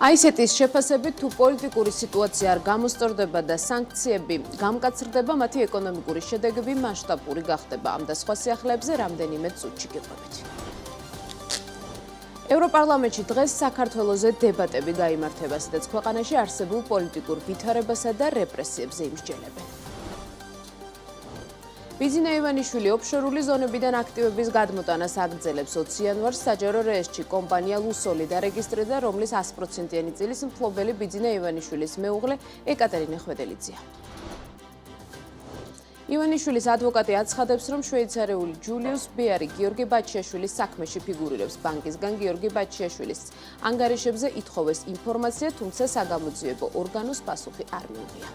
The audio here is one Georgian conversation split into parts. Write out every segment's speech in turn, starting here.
აი ესეთის შეფასებით თუ პოლიტიკური სიტუაცია არ გამოსწორდება და სანქციები გამკაცრდება, მათი ეკონომიკური შედეგები მასშტაბური გახდება. ამ და სხვა სიახლეებზე რამდენიმე წუთში გიყვებით. ევროპარლამენტში დღეს საქართველოზე დებატები გაიმართება, სადაც ქვეყანაში არსებულ პოლიტიკურ ვითარებასა და რეპრესიებზე იმსჯელებენ. ბიძინა ივანიშვილი ოფშორული ზონებიდან აქტივების გადმოტანას აგრძელებს. 20 იანვარს საჯარო რეესტში კომპანია ლუსოლი დარეგისტრირდა, რომლის 100%-იანი წილის მფლობელი ბიძინა ივანიშვილის მეუღლე ეკატერინე ხვედელიძეა. ივანიშვილის ადვოკატი აცხადებს, რომ შვეიცარიული ჯულიუს ბეარი გიორგი ბაჩიაშვილის საქმეში ფიგურირებს. ბანკისგან გიორგი ბაჩიაშვილის ანგარიშებზე ითხოვეს ინფორმაცია, თუმცა საგამოძიებო ორგანოს პასუხი არ მიუღია.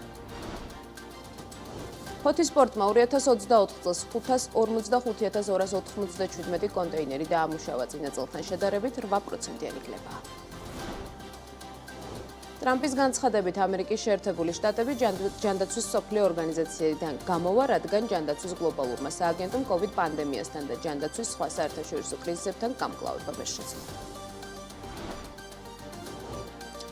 ფოთისპორტმა 2024 წელს 545,297 კონტეინერი დაამუშავა, წინა წელთან შედარებით 8%-იანი კლებაა. ტრამპის განცხადებით ამერიკის შეერთებული შტატები ჯანდაცვის მსოფლიო ორგანიზაციიდან გამოვა, რადგან ჯანდაცვის გლობალურმა სააგენტომ COVID პანდემიასთან და ჯანდაცვის სხვა საერთაშორისო კრიზისებთან გამკლავება ვერ შეძლო.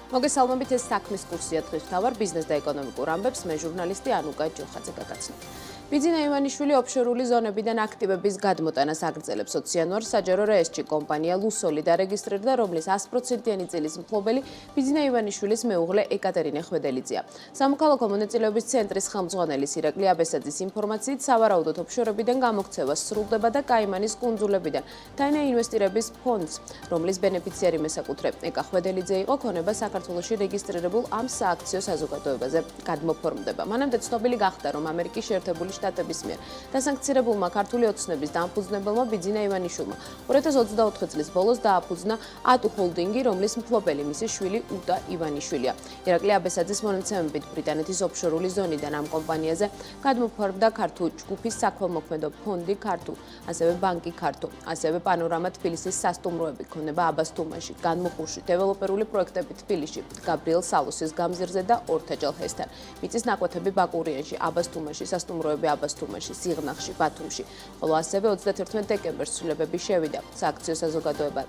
მოგესალმებით, ეს საქმის კურსია დღის მთავარ ბიზნეს და ეკონომიკურ ამბებს მე ჟურნალისტი ანუკა ჯოხაძე გაგაცნობ. ბიძინა ივანიშვილი ოფშორული ზონებიდან აქტივების გადმოტანას აგრძელებს. 20 იანვარს საჯარო რეესტში კომპანია ლუსოლი დარეგისტრირდა, რომლის 100%-იანი წილის მფლობელი ბიძინა ივანიშვილის მეუღლე ეკატერინე ხვედელიძეა. სამოქალაქო მონაწილეობის ცენტრის ხელმძღვანელის ირაკლი აბესაძის ინფორმაციით, სავარაუდოდ ოფშორებიდან გამოქცევა სრულდება და კაიმანის კუნძულებიდან თაინა ინვესტირების ფონდს, რომლის ბენეფიციარი მესაკუთრე ეკა ხვედელიძე იყო, ქონება საქართველოში რეგისტრირებულ ამ სააქციო საზოგადოებაზე გადმოფორმდება. მანამდე ცნობილი გახდა, რომ ამერიკის შეერთებული შტატების მიერ დასანქცირებულმა ქართული ოცნების დამფუძნებელმა ბიძინა ივანიშვილმა 2024 წლის ბოლოს დააფუძნა ატუ ჰოლდინგი, რომლის მფლობელი მისი შვილი უტა ივანიშვილია. ირაკლი აბესაძის მონაცემებით, ბრიტანეთის ოფშორული ზონიდან ამ კომპანიაზე გადმოფარდა ქართულ ჯგუფის საქველმოქმედო ფონდი ქართულ, ასევე ბანკი ქართულ, ასევე პანორამა თბილისის სასტუმროები, ქონება აბასთუმაში, განმუხურში, დეველოპერული პროექტები თბილისში, გაბრიელ სალუსის გამზირზე და ორთაჯალ ჰესთან, მიწის ნაკვეთები ბაკურიანში, აბასთუმაში, სასტუმროები აბასთუმაში, სიღნაღში, ბათუმში, ხოლო ასევე 31 დეკემბერს ცვლილებები შევიდა სააქციო საზოგადოება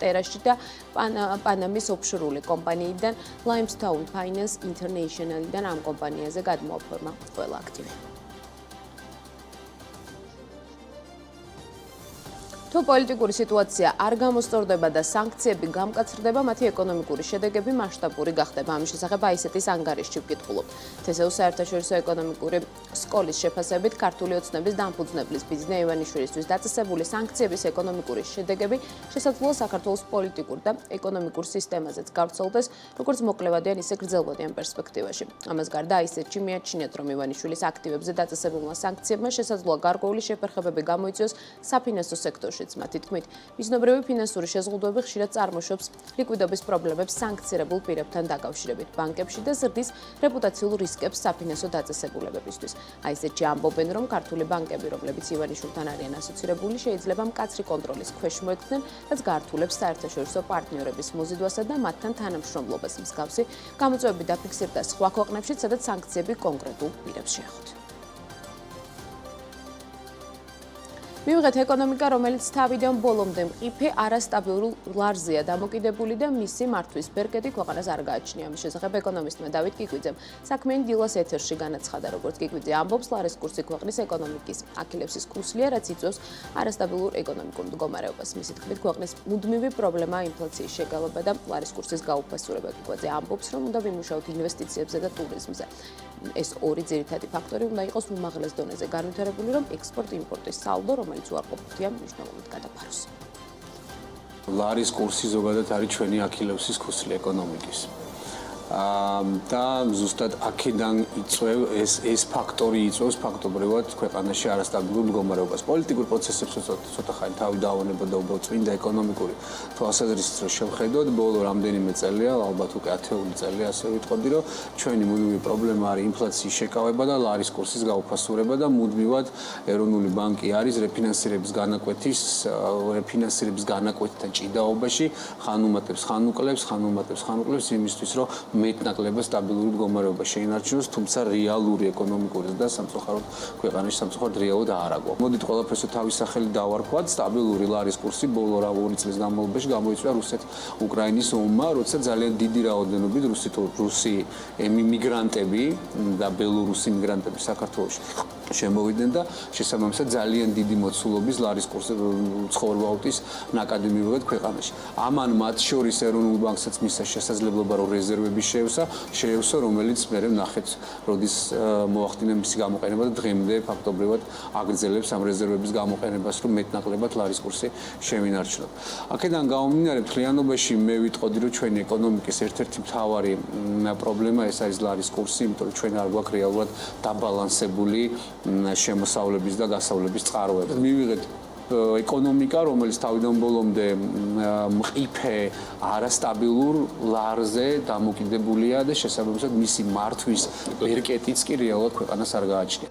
ტერასში და პანამის ოფშორული კომპანიიდან Limestone Finance International-დან ამ კომპანიაზე გადმოაფორმა ყველა აქტივი. თუ პოლიტიკური სიტუაცია არ გამოსწორდება და სანქციები გამკაცრდება, მათი ეკონომიკური შედეგები მასშტაბური გახდება. ამის შესახებ აი ესეთის ანგარიშში ვკითხულობ. თესეუს საერთაშორისო ეკონომიკური სკოლის შეფასებით, ქართული ოცნების დამფუძნებლის ბიძინა ივანიშვილისთვის დაწესებული სანქციების ეკონომიკური შედეგები შესაძლოა საქართველოს პოლიტიკურ და ეკონომიკურ სისტემაზეც გავრცელდეს, როგორც მოკლევადიან, ისე გრძელვადიან პერსპექტივაში. ამას გარდა აი ესეთში მიაჩნიათ, რომ ივანიშვილის აქტივებზე დაწესებულმა სანქციებმა შესაძლოა გარკვეული შეფერხებები გამოიწვიოს საფინანსო სექტორში. მათი თქმით, მიზნობრივი ფინანსური შეზღუდვები ხშირად წარმოშობს ლიკვიდობის პრობლემებს სანქცირებულ პირებთან დაკავშირებით ბანკებში და ზრდის რეპუტაციულ რისკებს საფინანსო დაწესებულებებისთვის. აი ესეთში ამბობენ, რომ ქართული ბანკები, რომლებიც ივანიშვილთან არიან ასოცირებული, შეიძლება მკაცრი კონტროლის ქვეშ მოექცნენ, რაც გაართულებს საერთაშორისო პარტნიორების მოზიდვასა და მათთან თანამშრომლობას. მსგავსი გამოწვევები დაფიქსირდა სხვა ქვეყნებშიც, სადაც სანქციები კონკრეტულ პირებს შეეხოთ. მივიღეთ ეკონომიკა, რომელიც თავიდან ბოლომდე მყიფე არასტაბილურ ლარზეა დამოკიდებული და მისი მართვის ბერკეტი ქვეყანას არ გააჩნია. ამის შესახებ ეკონომისტმა დავით კიკვიძემ საქმიანი დილას ეთერში განაცხადა, როგორც კიკვიძე ამბობს, ლარის კურსი ქვეყნის ეკონომიკის აქილევსის კურსია, რაც იწვევს არასტაბილურ ეკონომიკურ მდგომარეობას. მისი თქმით, ქვეყნის მუდმივი პრობლემაა ინფლაციის შეგავება და ლარის კურსის გაუფასურება. კიკვიძე ამბობს, რომ უნდა ვიმუშაოთ ინვესტიციებზე და ტურიზმზე. ეს ორი ძირითადი ფაქტორი უნდა იყოს უმაღლეს დონეზე განვითარებული, რომ ექსპორტ-იმპორტის სალდო, რომელიც უარყოფითია, მნიშვნელოვნად გადაფაროს. ლარის კურსი ზოგადად არის ჩვენი აქილევსის ქუსლი ეკონომიკის. და ზუსტად აქედან იწვევ ეს ფაქტორი იწვევს ფაქტობრივად ქვეყანაში არასტაბილურ მდგომარეობას. პოლიტიკურ პროცესებს ცოტა ხანი თავი დაავანებოდა უბრალოდ წმინდა ეკონომიკური თვალსაზრისით რომ შევხედოთ, ბოლო რამდენიმე წელია, ალბათ უკვე 10 წელია ასე ვიტყოდი, რომ ჩვენი მუდმივი პრობლემა არის ინფლაციის შეკავება და ლარის კურსის გაუფასურება და მუდმივად ეროვნული ბანკი არის რეფინანსირების განაკვეთთან ჭიდაობაში, ხან უმატებს, ხან უკლებს იმისთვის, რომ მეტნაკლებად სტაბილური მდგომარეობა შეინარჩუნოს, თუმცა რეალური ეკონომიკური და სამწუხაროდ ქვეყანაში სამწუხაროდ რეალურად არ აგვაქვს. მოდით ყველაფერს თავის სახელი დავარქვათ, სტაბილური ლარის კურსი ბოლო 2 წლის განმავლობაში გამოიწვია რუსეთ-უკრაინის ომმა, როცა ძალიან დიდი რაოდენობით რუსი მიგრანტები და ბელორუსი მიგრანტები საქართველოში შემოვიდნენ და შესაბამისად ძალიან დიდი მოცულობის ლარის კურსი ცხოვრობაუტის ნაკადი მივიღეთ ქვეყანაში. ამან მათ შორის ეროვნულ ბანკსაც მისცა შესაძლებლობა რომ რეზერვები შეევსო, რომელიც მე ვნახეთ, როდის მოახდინა მისი გამოყენება და დღემდე ფაქტობრივად აგრძელებს ამ რეზერვების გამოყენებას, რომ მეტნაკლებად ლარის კურსი შევინარჩუნოთ. აქედან გამომდინარე, მთლიანობაში მე ვიტყოდი, რომ ჩვენი ეკონომიკის ერთ-ერთი მთავარი პრობლემა ეს არის ლარის კურსი, იმიტომ რომ ჩვენ არ გვაქვს რეალურად დაბალანსებული შემოსავლების და გასავლების წყაროები. მივიღეთ ეკონომიკა, რომელიც თავიდან ბოლომდე მყიფე, არასტაბილურ ლარზე დამოკიდებულია და შესაბამისად მისი მართვის ბერკეტიც კი რეალურად ქვეყანას არ გააჩნია.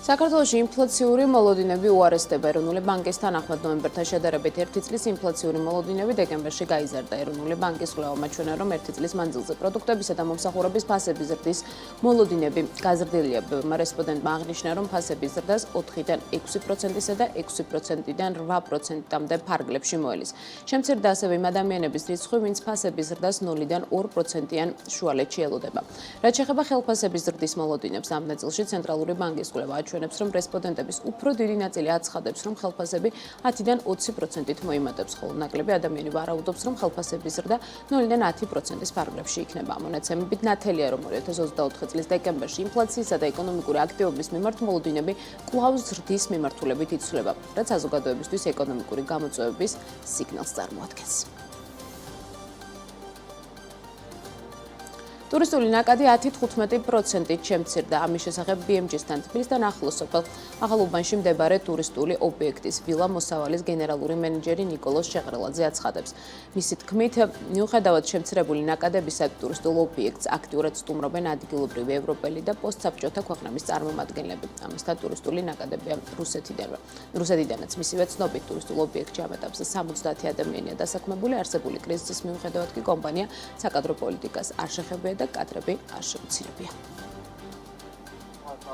საქართველოში ინფლაციური მოლოდინები უარესდება. ეროვნული ბანკისთან ახლად ნოემბერთან შედარებით 1 წლის ინფლაციური მოლოდინები დეკემბერში გაიზარდა. ეროვნული ბანკის კვლევა მაჩვენა, რომ 1 წლის მანძილზე პროდუქტებისა და მომსახურების ფასების ზრდის მოლოდინები გაზრდილია. რესპონდენტმა აღნიშნა, რომ ფასების ზრდას 4-დან 6%-ისა და 6%-დან 8%-მდე ფარგლებში მოელის. შემცირდა ასევე იმ ადამიანების რიცხვი, ვინც ფასების ზრდას 0-დან 2%-იან შუალედში ელოდება. რაც შეეხება ხელფასების ზრდის მოლოდინებს, ამ ნაწილში ცენტრალური ბანკის კვლევა აჩვენებს, რომ რესპონდენტების უფრო დიდი ნაწილი აცხადებს, რომ ხელფასები 10-დან 20%-ით მოიმატებს, ხოლო ნაკლები ადამიანი ვარაუდობს, რომ ხელფასების ზრდა 0-დან 10%-ის ფარგლებში იქნება. მონაცემებით ნათელია, რომ 2024 წლის დეკემბერში ინფლაციისა და ეკონომიკური აქტივობის მიმართ მოლოდინები კვლავ ზრდის მიმართულებით იცვლება, რაც საზოგადოებისთვის ეკონომიკური გამოწვევების სიგნალს წარმოადგენს. ტურისტული ნაკადი 10-15%-ით შემცირდა. ამის შესახებ BMG-სთან თბილისთან ახლოს სოფელ ახალუბანში მდებარე ტურისტული ობიექტის ვილა მოსავალის გენერალური მენეჯერი ნიკოლოზ შეღრელაძე აცხადებს. მისი თქმით, მიუხედავად შემცირებული ნაკადებისა, ტურისტულ ობიექტს აქტიურად სტუმრობენ ადგილობრივი ევროპელი და პოსტსაბჭოთა ქვეყნების წარმომადგენლები. ამასთან ტურისტული ნაკადებია რუსეთიდანაც. მისივე ცნობით, ტურისტულ ობიექტში ამ ეტაპზე 70 ადამიანია დასაქმებული. არსებული კრიზისის მიუხედავად კი კომპანია საკადრო პოლიტიკას არ შეხებია და კადრები არ შემცირებია.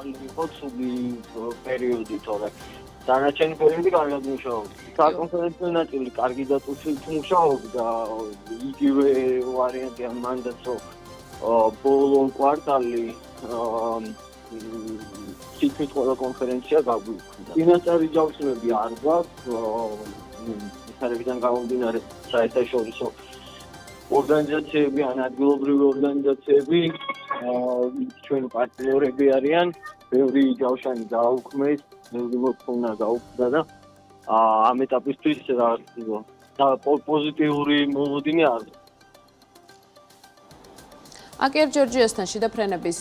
იყო ცუდი პერიოდი, თორე დანარჩენი პერიოდი კარგად მუშაობდა. საკონფერენციო ნაწილი კარგი დაწურებით მუშაობდა. იგივე ვარიანტია მანდაც, რომ ბოლო კვარტალი თითქმის ყველა კონფერენცია გაგვიქვნა. ფინანსური ჯავშნები არ გვაქვს, მისარებიდან გამომდინარე საერთაშორისო ორგანიზაციები ან ადგილობრივი ორგანიზაციები ჩვენი პარტნიორები არიან, ბევრი ჯავშანი გააუქმეს, ბევრი მოთხოვნა გაუქმდა და ამ ეტაპისთვის პოზიტიური მოლოდინი არ აქვს. აკერ ჯორჯიასთან შიდა ფრენების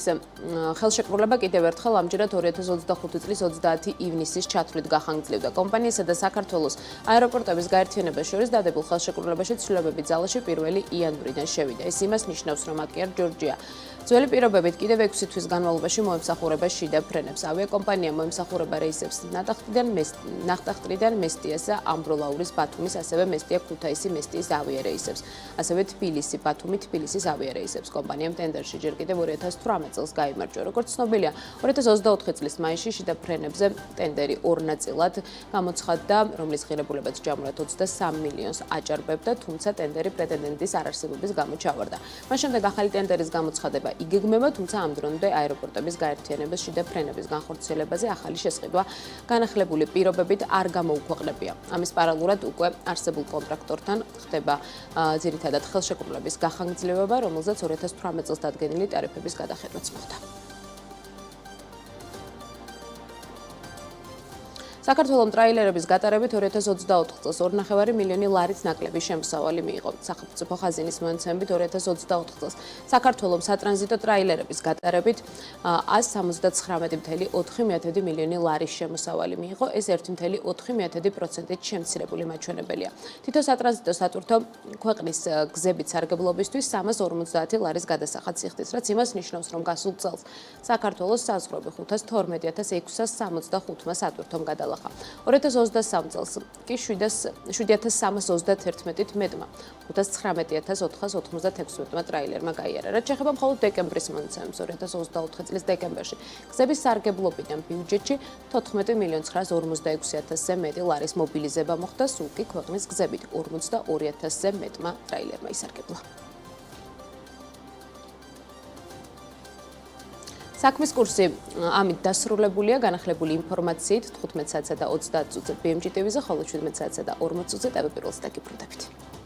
ხელშეკრულება კიდევ ერთხელ ამჯერად 2025 წლის 30 ივნისის ჩათვლით გახანგრძლივდა. კომპანიისა და საქართველოს აეროპორტების გაერთიანებას შორის დადებულ ხელშეკრულებაში ცვლილებები ძალაში 1 იანვრიდან შევიდა. ეს იმას ნიშნავს, რომ აკერ ჯორჯია ძველი პირობებით კიდევ 6 თვის განმავლობაში მოემსახურება შიდა ფრენებს. ავიაკომპანია მოემსახურება რეისებს ნახტახტრიდან მესტიასა, ამბროლაურის, ბათუმის, ასევე მესტია ქუთაისი, მესტიის ავიარეისებს, ასევე თბილისი, ბათუმი, თბილისის ავიარეისებს. კომპანიამ ტენდერში ჯერ კიდევ 2018 წელს გაიმარჯვა. როგორც ცნობილია, 2024 წლის მაისში შიდა ფრენებზე ტენდერი 2 ნაწილად გამოცხადდა, რომლის ღირებულებაც ჯამურად 23 მილიონს აჭარბებდა, თუმცა ტენდერი პრეტენდენტის არარსებობის გამო ჩავარდა. მას შემდეგ ახალი ტენდერის გამოცხადება იგეგმება, თუმცა ამ დრომდე აეროპორტების გაერთიანებას შიდა ფრენების განხორციელებაზე ახალი შესყიდვა განახლებული პირობებით არ გამოუქვეყნებია. ამის პარალელურად უკვე არსებულ კონტრაქტორთან ხდება ძირითადად ხელშეკრულების გახანგრძლივება, რომელზეც 2018 წელს დადგენილი ტარიფების გადახედვაც მოხდა. საქართველოს ტრაილერების გატარებით 2024 წელს 2.5 მილიონი ლარით ნაკლები შემოსავალი მიიღო. სახელმწიფო ხაზინის მონაცემებით 2024 წელს საქართველოს სატრანზიტო ტრაილერების გატარებით 179.4 მილიონი ლარის შემოსავალი მიიღო. ეს 1.4%-ით შემცირებული მაჩვენებელია. თითო სატრანზიტო სატვირთო ქვეყნის გზებით სარგებლობისთვის 350 ლარის გადასახადს იხდის, რაც იმას ნიშნავს, რომ გასულ წელს საქართველოს საზღვრები 512.665 სატვირთომ გადალახა. მაღლა. 2023 წელს კი 7331-ით მეტმა 519,496 ტრაილერმა გაიარა. რაც შეეხება მხოლოდ დეკემბრის მონაცემებს 2024 წლის დეკემბერში. გზების სარგებლობიდან ბიუჯეტში 14,946,000-ზე მეტი ლარის მობილიზება მოხდა, სულ კი ქვეყნის გზებით 42,000-ზე მეტმა ტრაილერმა ისარგებლა. საქმის კურსი ამით დასრულებულია, განახლებული ინფორმაციით 15 საათსა და 30 წუთზე BMG TV-ზე, ხოლო 17 საათსა და 40 წუთზე TV პირველს დაგიბრუნდებით.